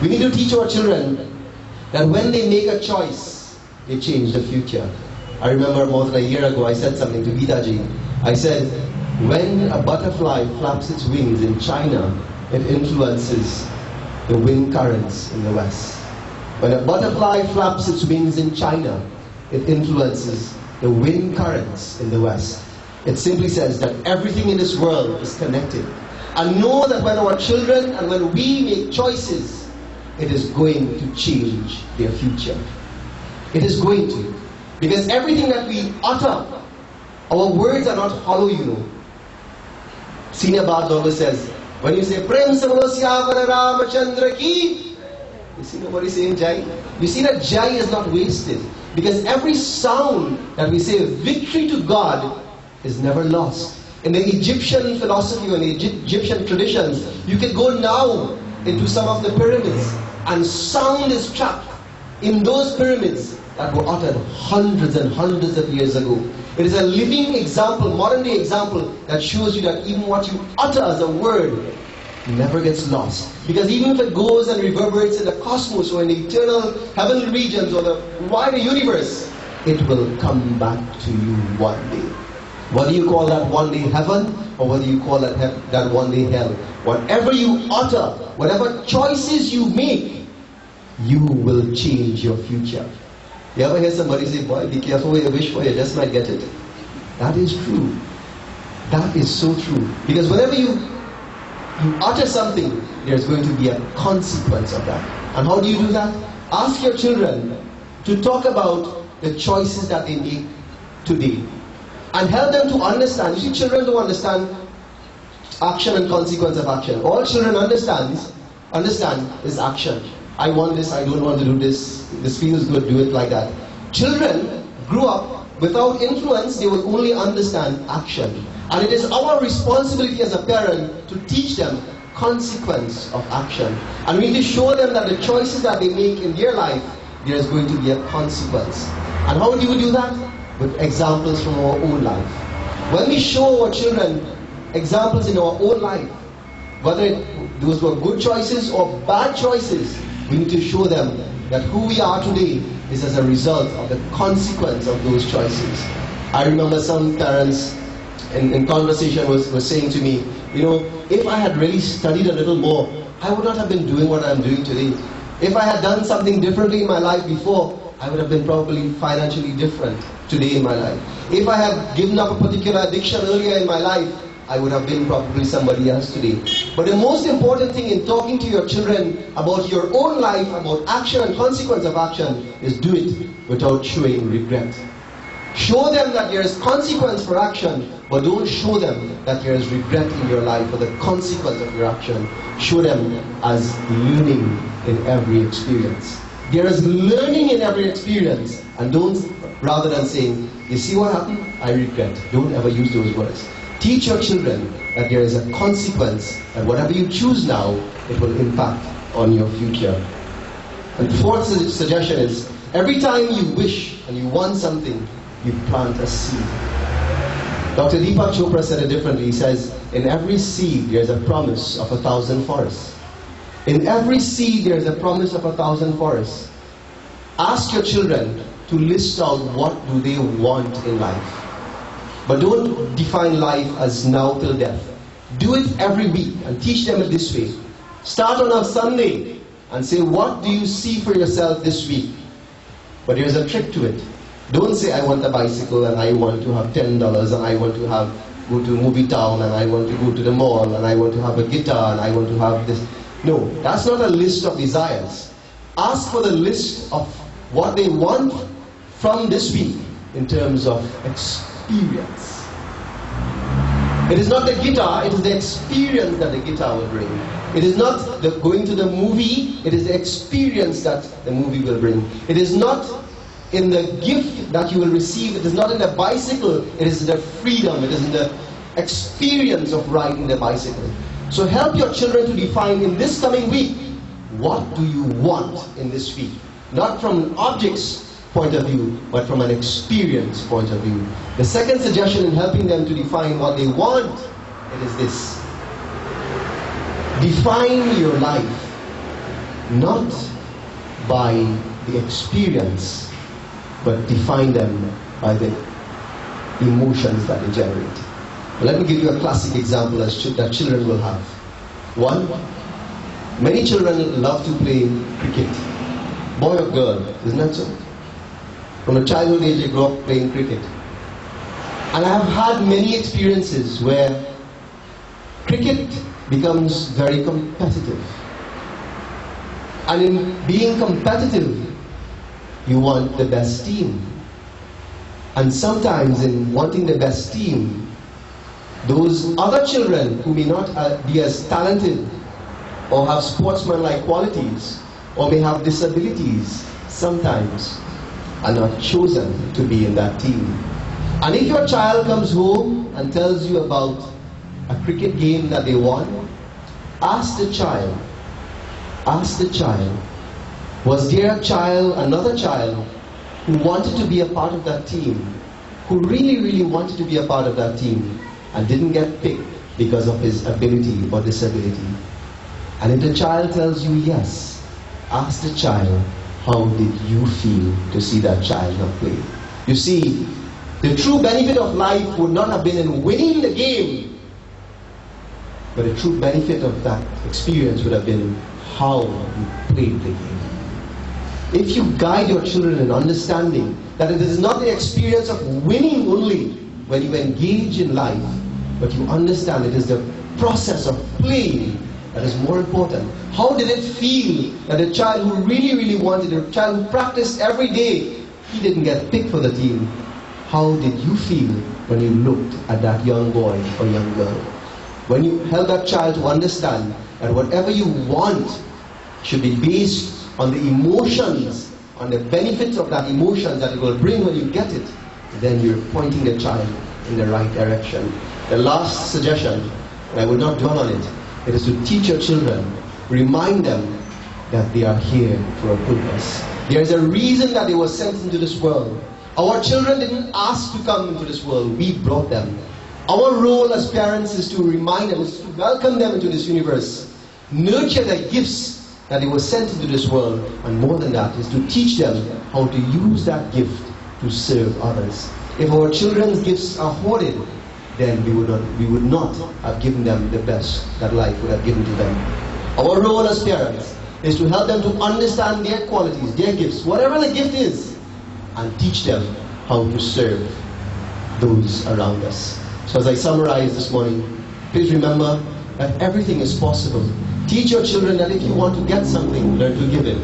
We need to teach our children that when they make a choice, they change the future. I remember more than a year ago I said something to Gitaji. I said, when a butterfly flaps its wings in China, it influences the wind currents in the West. When a butterfly flaps its wings in China, it influences the wind currents in the West. It simply says that everything in this world is connected. And know that when our children and when we make choices, it is going to change their future. It is going to. Because everything that we utter, our words are not hollow, you know. Senior Bhad always says, when you say, Prem Samalosya Ramachandra Ki, you see nobody saying Jai? You see that Jai is not wasted. Because every sound that we say, victory to God, is never lost. In the Egyptian philosophy and the Egyptian traditions, you can go now into some of the pyramids and sound is trapped in those pyramids that were uttered hundreds and hundreds of years ago. It is a living example, modern day example, that shows you that even what you utter as a word never gets lost. Because even if it goes and reverberates in the cosmos or in the eternal heavenly regions or the wider universe, it will come back to you one day. Whether you call that one day heaven or whether you call that one day hell, whatever you utter, whatever choices you make, you will change your future. You ever hear somebody say, boy, be careful what you wish for, you just might get it? That is true. That is so true. Because whenever you utter something, there's going to be a consequence of that. And how do you do that? Ask your children to talk about the choices that they make today. And help them to understand. You see, children don't understand action and consequence of action. All children understand is action. I want this, I don't want to do this, this feels good, do it like that. Children grew up without influence, they will only understand action. And it is our responsibility as a parent to teach them consequence of action. And we need to show them that the choices that they make in their life, there is going to be a consequence. And how do we do that? With examples from our own life. When we show our children examples in our own life, whether those were good choices or bad choices, we need to show them that who we are today is as a result of the consequence of those choices. I remember some parents in conversation was saying to me, you know, if I had really studied a little more, I would not have been doing what I'm doing today. If I had done something differently in my life before, I would have been probably financially different today in my life. If I had given up a particular addiction earlier in my life, I would have been probably somebody else today. But the most important thing in talking to your children about your own life, about action and consequence of action, is do it without showing regret. Show them that there is consequence for action, but don't show them that there is regret in your life for the consequence of your action. Show them as learning in every experience. There is learning in every experience, and don't, rather than saying, you see what happened? I regret. Don't ever use those words. Teach your children that there is a consequence, and whatever you choose now, it will impact on your future. And the fourth suggestion is, every time you wish and you want something, you plant a seed. Dr. Deepak Chopra said it differently. He says, in every seed there is a promise of 1,000 forests. In every seed there is a promise of 1,000 forests. Ask your children to list out what do they want in life. But don't define life as now till death. Do it every week and teach them it this way. Start on a Sunday and say, what do you see for yourself this week? But there's a trick to it. Don't say, I want a bicycle and I want to have $10 and I want to go to movie town and I want to go to the mall and I want to have a guitar and I want to have this. No, that's not a list of desires. Ask for the list of what they want from this week in terms of experience. It is not the guitar, it is the experience that the guitar will bring. It is not the going to the movie, it is the experience that the movie will bring. It is not in the gift that you will receive, it is not in the bicycle, it is the freedom, it is in the experience of riding the bicycle. So help your children to define in this coming week, what do you want in this week? Not from an object's point of view, but from an experience point of view. The second suggestion in helping them to define what they want, it is this. Define your life. not by the experience, but define them by the emotions that they generate. Let me give you a classic example that children will have. One, many children love to play cricket. Boy or girl, isn't that so? From a childhood age, they grow up playing cricket. And I have had many experiences where cricket becomes very competitive. And in being competitive, you want the best team. And sometimes in wanting the best team, those other children who may not be as talented or have sportsman-like qualities or may have disabilities, sometimes are not chosen to be in that team. And if your child comes home and tells you about a cricket game that they won, ask the child, was there another child who wanted to be a part of that team, who really wanted to be a part of that team and didn't get picked because of his ability or disability? And if the child tells you yes, ask the child, how did you feel to see that child not play? You see, the true benefit of life would not have been in winning the game, but the true benefit of that experience would have been how you played the game. If you guide your children in understanding that it is not the experience of winning only when you engage in life, but you understand it is the process of playing that is more important. How did it feel that a child who really wanted, a child who practiced every day, he didn't get picked for the team? How did you feel when you looked at that young boy or young girl? When you help that child to understand that whatever you want should be based on the emotions, on the benefits of that emotion that it will bring when you get it, then you're pointing the child in the right direction. The last suggestion, and I will not dwell on it, it is to teach your children, remind them that they are here for a purpose. There is a reason that they were sent into this world. Our children didn't ask to come into this world, we brought them. Our role as parents is to remind them, is to welcome them into this universe, nurture their gifts that they were sent into this world, and more than that, is to teach them how to use that gift to serve others. If our children's gifts are hoarded, then we would not have given them the best that life would have given to them. Our role as parents is to help them to understand their qualities, their gifts, whatever the gift is, and teach them how to serve those around us. So as I summarize this morning, please remember that everything is possible. Teach your children that if you want to get something, learn to give it.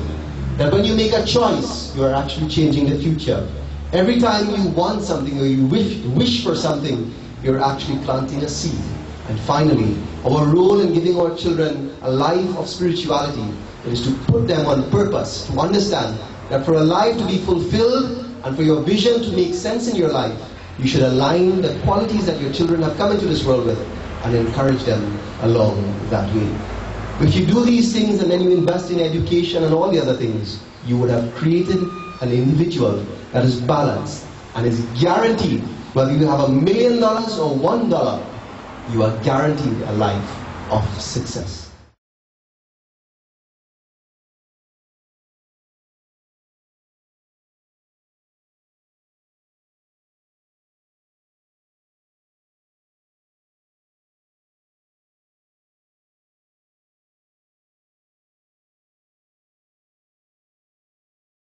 That when you make a choice, you are actually changing the future. Every time you want something or you wish for something, you're actually planting a seed. And finally, our role in giving our children a life of spirituality is to put them on purpose, to understand that for a life to be fulfilled and for your vision to make sense in your life, you should align the qualities that your children have come into this world with and encourage them along that way. If you do these things and then you invest in education and all the other things, you would have created an individual that is balanced and is guaranteed, whether you have $1 million or $1, you are guaranteed a life of success.